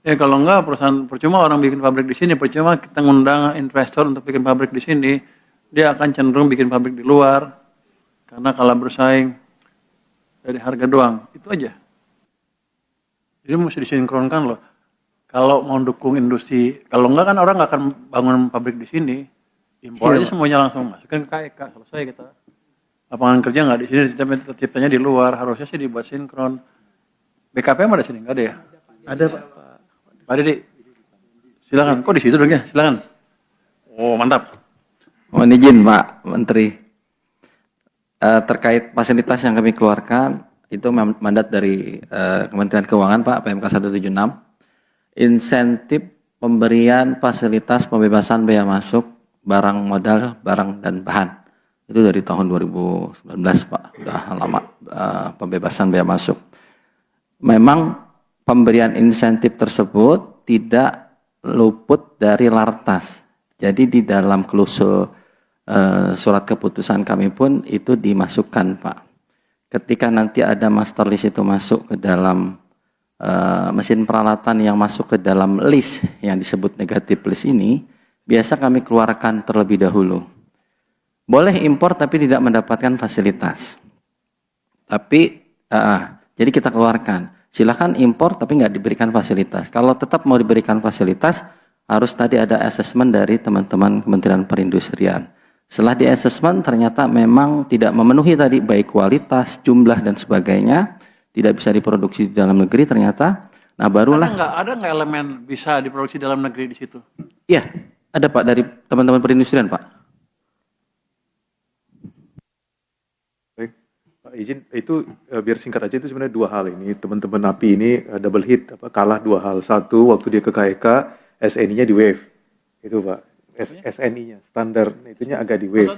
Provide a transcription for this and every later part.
Ya kalau enggak perusahaan percuma orang bikin pabrik di sini, percuma kita ngundang investor untuk bikin pabrik di sini, dia akan cenderung bikin pabrik di luar karena kalah bersaing dari harga doang. Itu aja. Jadi mesti disinkronkan loh. Kalau mau dukung industri, kalau enggak kan orang nggak akan bangun pabrik di sini, impor aja semuanya langsung masukin ke KEK, selesai kita. Lapangan kerja nggak di sini, terciptanya di luar, harusnya sih dibuat sinkron. BKPM ada sini nggak ada ya? Ada Pak. Pak Didi, silakan. Kok di situ dong ya? Silakan. Oh mantap. Mohon izin Pak Menteri, terkait fasilitas yang kami keluarkan itu mandat dari Kementerian Keuangan Pak, PMK 176, insentif pemberian fasilitas pembebasan bea masuk barang modal, barang dan bahan. Itu dari tahun 2019 Pak, udah lama pembebasan bea masuk. Memang pemberian insentif tersebut tidak luput dari lartas. Jadi di dalam klausul surat keputusan kami pun itu dimasukkan Pak. Ketika nanti ada master list itu masuk ke dalam mesin peralatan yang masuk ke dalam list yang disebut negatif list ini, biasa kami keluarkan terlebih dahulu. Boleh impor tapi tidak mendapatkan fasilitas. Tapi jadi kita keluarkan. Silakan impor tapi nggak diberikan fasilitas. Kalau tetap mau diberikan fasilitas, harus tadi ada assessment dari teman-teman Kementerian Perindustrian. Setelah di assessment ternyata memang tidak memenuhi tadi baik kualitas, jumlah dan sebagainya, tidak bisa diproduksi di dalam negeri ternyata. Nah barulah. Ada nggak elemen bisa diproduksi dalam negeri di situ? Iya, ada Pak dari teman-teman perindustrian Pak. Baik, Pak izin itu biar singkat aja, itu sebenarnya dua hal ini. Teman-teman NAPI ini double hit, kalah dua hal. Satu, waktu dia ke KEK, SNI-nya di waive. Itu Pak. SNI-nya, standar itunya agak di waive.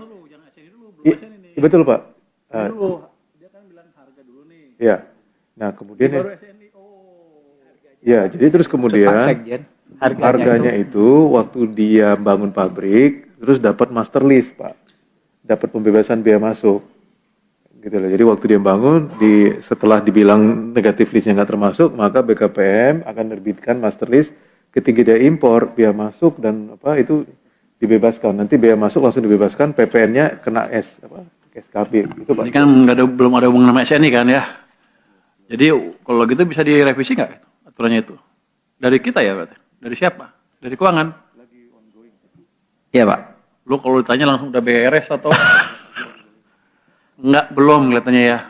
Iya, betul Pak. Dia kan bilang harga dulu nih. Iya. Nah kemudian ya, jadi terus kemudian harganya itu waktu dia bangun pabrik, terus dapat master list Pak, dapat pembebasan biaya masuk, gitu loh. Jadi waktu dia bangun, setelah dibilang negatif listnya nggak termasuk, maka BKPM akan menerbitkan master list. Ketika dia impor biaya masuk dan itu dibebaskan, nanti biaya masuk langsung dibebaskan, PPN-nya kena SKB, itu Pak. Ini kan belum ada hubungan sama SNI kan ya. Jadi kalau gitu bisa direvisi nggak aturannya itu? Dari kita ya berarti? Dari siapa? Dari keuangan? Iya Pak. Lu kalau ditanya langsung udah beres atau? Enggak, belum kelihatannya ya.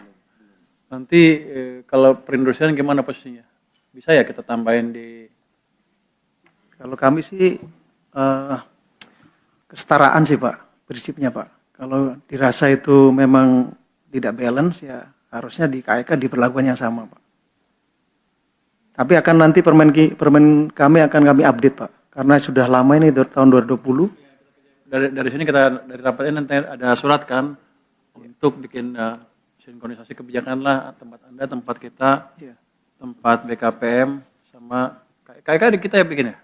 Nanti kalau perindustrian gimana posisinya? Bisa ya kita tambahin di... Kalau kami sih kesetaraan sih Pak, prinsipnya Pak. Kalau dirasa itu memang tidak balance ya harusnya di KEK diperlakukan yang sama Pak. Tapi akan nanti permen kami akan kami update Pak. Karena sudah lama ini tahun 2020. Dari sini kita, dari rapatnya nanti ada surat kan untuk bikin sinkronisasi kebijakan lah, tempat Anda, tempat kita, tempat BKPM sama KEK kita ya bikin ya?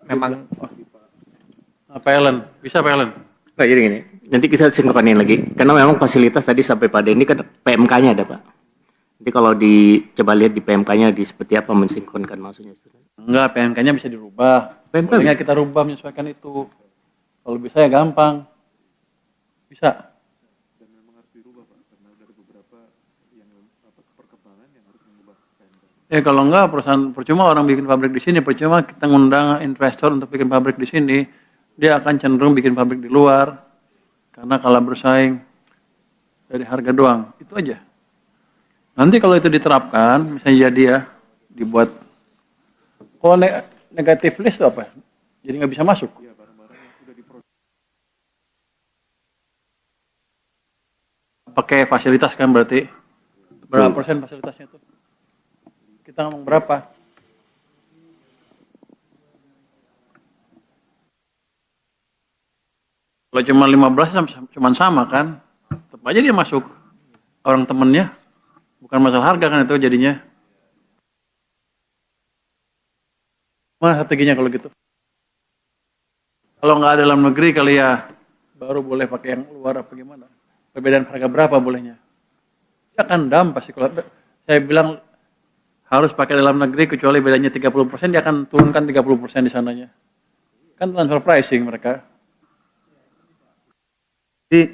Memang Pak Ellen, bisa Pak Ellen? Pak, jadi gini, nanti kita sinkronin lagi. Karena memang fasilitas tadi sampai pada ini kan PMK-nya ada Pak. Jadi kalau coba lihat di PMK-nya seperti apa mensinkronkan maksudnya. Enggak, PMK-nya bisa dirubah. PMK kita rubah menyesuaikan itu. Kalau bisa ya gampang. Bisa. Dan memang harus dirubah Pak, karena ada beberapa yang perkembangan yang harus mengubah PMK. Ya kalau enggak perusahaan percuma orang bikin pabrik di sini, percuma kita ngundang investor untuk bikin pabrik di sini, dia akan cenderung bikin pabrik di luar karena kalah bersaing dari harga doang. Itu aja. Nanti kalau itu diterapkan, misalnya jadi ya dibuat, kalau negatif list itu apa? Jadi nggak bisa masuk. Pakai fasilitas kan berarti berapa persen fasilitasnya itu? Kita ngomong berapa? Kalau cuma 15 cuma sama kan, tetap aja dia masuk orang temennya. Bukan masalah harga kan itu jadinya. Mana strateginya kalau gitu? Kalau nggak ada dalam negeri kali ya baru boleh pakai yang luar apa gimana? Perbedaan harga berapa bolehnya? Ya kan dam pasti kalau saya bilang harus pakai dalam negeri kecuali bedanya 30%, dia akan turunkan 30% di sananya. Kan transfer pricing mereka. Jadi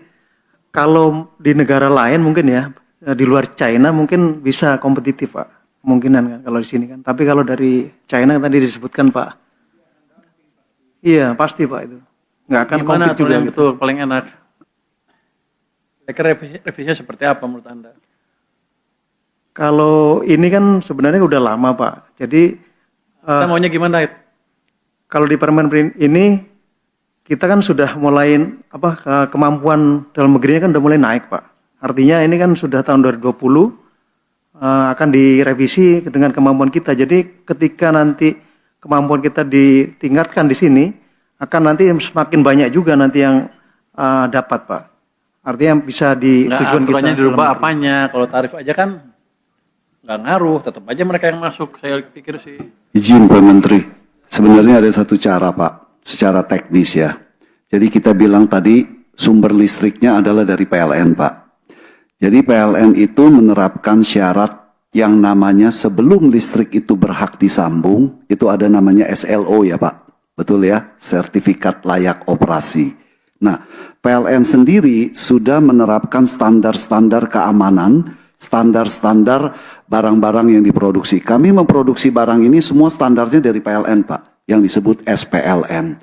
kalau di negara lain mungkin ya, di luar China mungkin bisa kompetitif Pak, kemungkinan kan kalau di sini kan. Tapi kalau dari China tadi disebutkan Pak, iya pasti Pak itu nggak akan Gimana kompetitif juga yang gitu. itu paling enak? Kira revisinya seperti apa menurut Anda? Kalau ini kan sebenarnya udah lama Pak. Jadi Kita maunya gimana? kalau di Permen ini kita kan sudah mulai kemampuan dalam negerinya kan udah mulai naik Pak. Artinya ini kan sudah tahun 2020 akan direvisi dengan kemampuan kita. Jadi ketika nanti kemampuan kita ditingkatkan di sini, akan nanti semakin banyak juga nanti yang dapat Pak. Artinya bisa di tujuan kita. Aturannya dirubah apanya? Kalau tarif aja kan nggak ngaruh, tetap aja mereka yang masuk. Saya pikir sih. Izin Pak Menteri, sebenarnya ada satu cara Pak, secara teknis ya. Jadi kita bilang tadi sumber listriknya adalah dari PLN Pak. Jadi PLN itu menerapkan syarat yang namanya sebelum listrik itu berhak disambung, itu ada namanya SLO ya Pak. Betul ya, sertifikat layak operasi. Nah, PLN sendiri sudah menerapkan standar-standar keamanan, standar-standar barang-barang yang diproduksi. Kami memproduksi barang ini semua standarnya dari PLN Pak, yang disebut SPLN.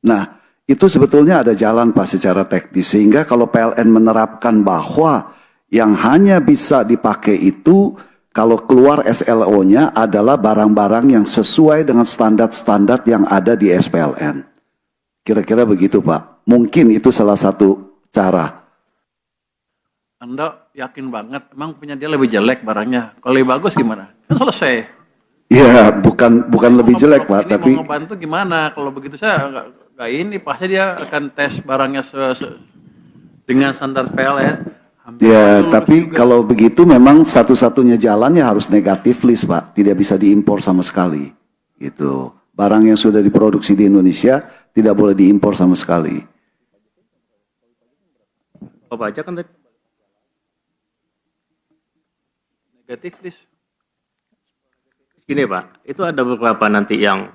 Nah, itu sebetulnya ada jalan Pak secara teknis, sehingga kalau PLN menerapkan bahwa yang hanya bisa dipakai itu kalau keluar SLO-nya adalah barang-barang yang sesuai dengan standar-standar yang ada di SPLN. Kira-kira begitu Pak. Mungkin itu salah satu cara. Anda yakin banget, emang punya dia lebih jelek barangnya. Kalau lebih bagus gimana? Kan selesai. Ya, bukan lebih jelek Pak, Ini tapi mau ngebantu gimana? Kalau begitu saya nggak ini, pasti dia akan tes barangnya dengan standar PLN. ya, tapi kalau begitu memang satu-satunya jalannya harus negatif list Pak, tidak bisa diimpor sama sekali. Gitu. Barang yang sudah diproduksi di Indonesia tidak boleh diimpor sama sekali. Apa aja kan tadi? Negatif list. Gini Pak, itu ada beberapa nanti yang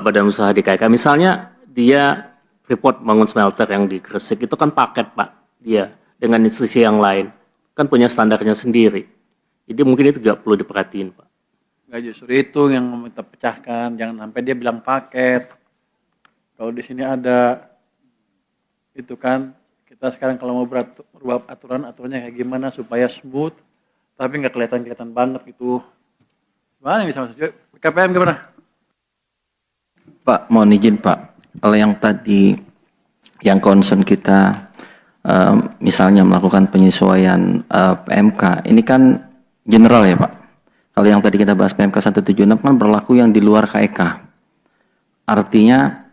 badan usaha di KK. Misalnya dia Freeport bangun smelter yang di Gresik, itu kan paket Pak, dia dengan institusi yang lain. Kan punya standarnya sendiri. Jadi mungkin itu juga perlu diperhatiin Pak. Nggak justru itu yang kita pecahkan, jangan sampai dia bilang paket. Kalau di sini ada, itu kan, kita sekarang kalau mau berubah aturannya kayak gimana supaya smooth, tapi nggak kelihatan banget gitu. Gimana yang bisa masuk? KPM gimana? Pak, mohon izin Pak, kalau yang tadi yang concern kita misalnya melakukan penyesuaian PMK, ini kan general ya Pak. Kalau yang tadi kita bahas PMK 176 kan berlaku yang di luar KEK. Artinya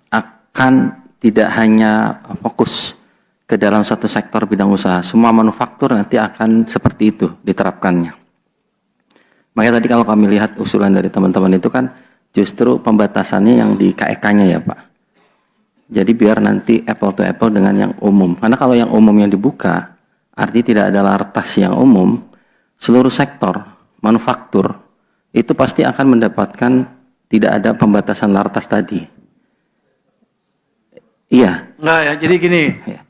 akan tidak hanya fokus ke dalam satu sektor bidang usaha, semua manufaktur nanti akan seperti itu diterapkannya. Makanya tadi kalau kami lihat usulan dari teman-teman itu kan justru pembatasannya yang di KEK-nya ya Pak. Jadi biar nanti apple to apple dengan yang umum. Karena kalau yang umum yang dibuka, artinya tidak ada lartas yang umum, seluruh sektor, manufaktur, itu pasti akan mendapatkan tidak ada pembatasan lartas tadi. Iya. Enggak ya, jadi gini, Ya.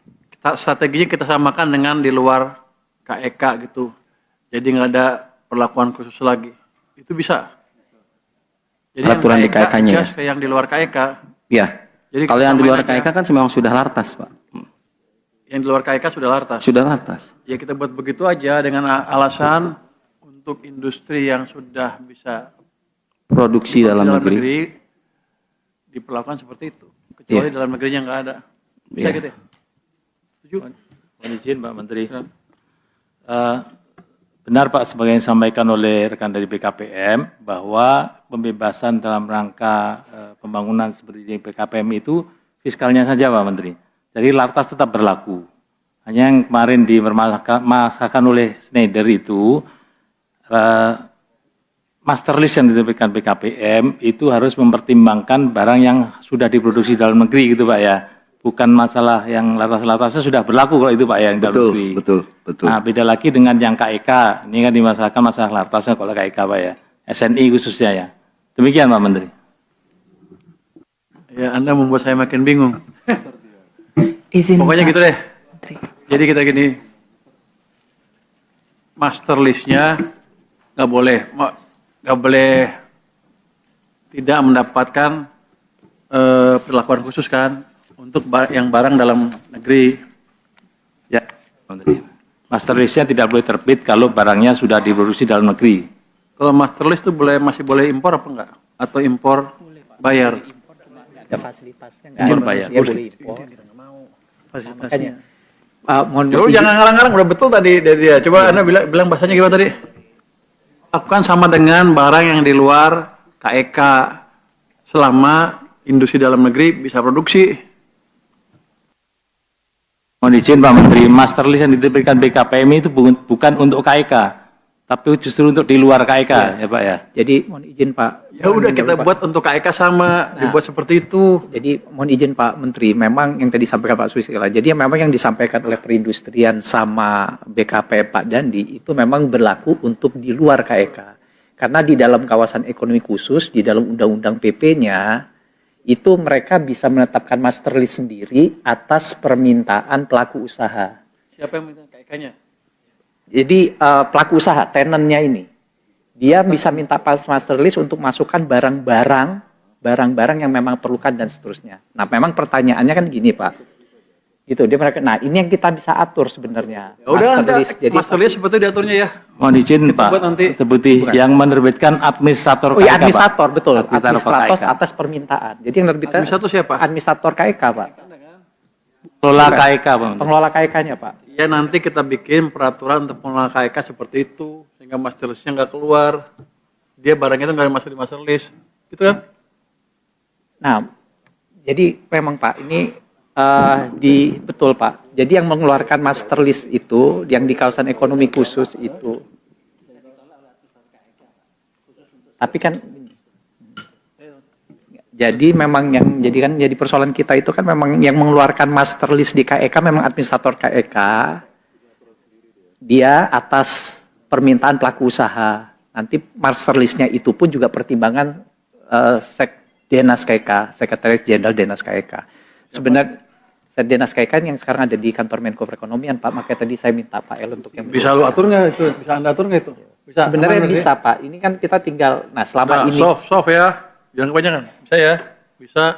strateginya kita samakan dengan di luar KEK gitu. Jadi nggak ada perlakuan khusus lagi. Itu bisa. Jadi Peraturan di KEK-nya ya? Yang di luar KEK. Iya. Jadi kalau yang di luar samain aja. KEK kan memang sudah lartas Pak. Yang di luar KEK sudah lartas. Sudah lartas. Ya kita buat begitu aja dengan alasan untuk industri yang sudah bisa Produksi dalam negeri. diperlakukan seperti itu. Kecuali Iya. dalam negerinya nggak ada. Bisa Iya. gitu ya? Setuju? Mohon izin Pak Menteri. Benar Pak, sebagai yang disampaikan oleh rekan dari BKPM, bahwa pembebasan dalam rangka pembangunan seperti di BKPM itu fiskalnya saja Pak Menteri. Jadi lartas tetap berlaku. Hanya yang kemarin dipermasalahkan oleh Schneider itu, master list yang diterbitkan BKPM itu harus mempertimbangkan barang yang sudah diproduksi dalam negeri gitu Pak ya. bukan masalah yang latas-latasnya sudah berlaku kalau itu Pak yang dalam Betul, negeri. betul, betul. Nah, beda lagi dengan yang KEK. Ini kan dimasalahkan masalah latasnya kalau KEK Pak ya. SNI khususnya ya. Demikian Pak Menteri. Ya, Anda membuat saya makin bingung. Izin Pokoknya Pak gitu deh. Menteri. Jadi kita gini, master list-nya nggak boleh tidak mendapatkan perlakuan khusus kan untuk yang barang dalam negeri. Ya, Pak Menteri. Master list-nya tidak boleh terbit kalau barangnya sudah diproduksi dalam negeri. Kalau master list itu masih boleh impor apa enggak? Atau impor bayar? Ada fasilitasnya Impor bayar. Dia boleh impor. Fasilitasnya. Mohon Yo, jangan ngarang-ngarang, udah betul tadi dari dia. Coba Anda bilang bahasanya gimana tadi? Lakukan sama dengan barang yang di luar KEK selama industri dalam negeri bisa produksi. Mohon izin Pak Menteri, master list yang diterbitkan BKPMI itu bukan untuk KEK, tapi justru untuk di luar KEK ya Pak ya. Jadi mohon izin Pak. Ya udah kita buat untuk KEK sama, dibuat seperti itu. Jadi mohon izin Pak Menteri, memang yang tadi disampaikan Pak Susila, jadi memang yang disampaikan oleh perindustrian sama BKP Pak Dandi itu memang berlaku untuk di luar KEK. Karena di dalam kawasan ekonomi khusus, di dalam undang-undang PP-nya, itu mereka bisa menetapkan master list sendiri atas permintaan pelaku usaha. Siapa yang minta KEK-nya? Jadi pelaku usaha, tenannya ini, dia bisa minta master list untuk masukkan barang-barang yang memang perlukan dan seterusnya. Nah, memang pertanyaannya kan gini Pak, gitu dia mereka. Nah, ini yang kita bisa atur sebenarnya. Ya udah, master list. Jadi master list seperti diaturnya ya. Mohon izin Pak, buat nanti. Tebuti yang menerbitkan administrator oh KEK ya Pak. administrator betul, administrator KEK. atas permintaan. Jadi yang nerbitkan Administrator siapa? Administrator KEK Pak, Kelola KEK Pak Menteri. pengelola KEK-nya Pak. Ya nanti kita bikin peraturan untuk pengelola KEK seperti itu sehingga master list-nya nggak keluar. Dia barangnya itu nggak masuk di master list, gitu kan? Nah, jadi memang Pak ini betul Pak. Jadi yang mengeluarkan master list itu yang di kawasan ekonomi khusus itu. Tapi kan jadi memang yang jadi persoalan kita itu kan memang yang mengeluarkan master list di KEK memang administrator KEK. Dia atas permintaan pelaku usaha. Nanti master listnya itu pun juga pertimbangan Sekdenas KEK, Sekretaris Jenderal Denas KEK. Sebenarnya Sekdenas KEK yang sekarang ada di kantor Menko Perekonomian Pak, makanya tadi saya minta Pak El untuk yang Bisa lu atur nggak itu? Bisa Anda atur nggak itu? Bisa. sebenarnya aman bisa Pak. Ini kan kita tinggal, nah selama Nah, ini soft ya. Jangan kebanyakan. Bisa ya? Bisa.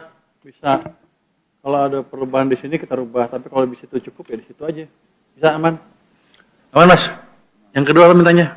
Kalau ada perubahan di sini kita rubah, tapi kalau di situ cukup ya di situ aja. Bisa aman. Aman Mas. Yang kedua lo mintanya.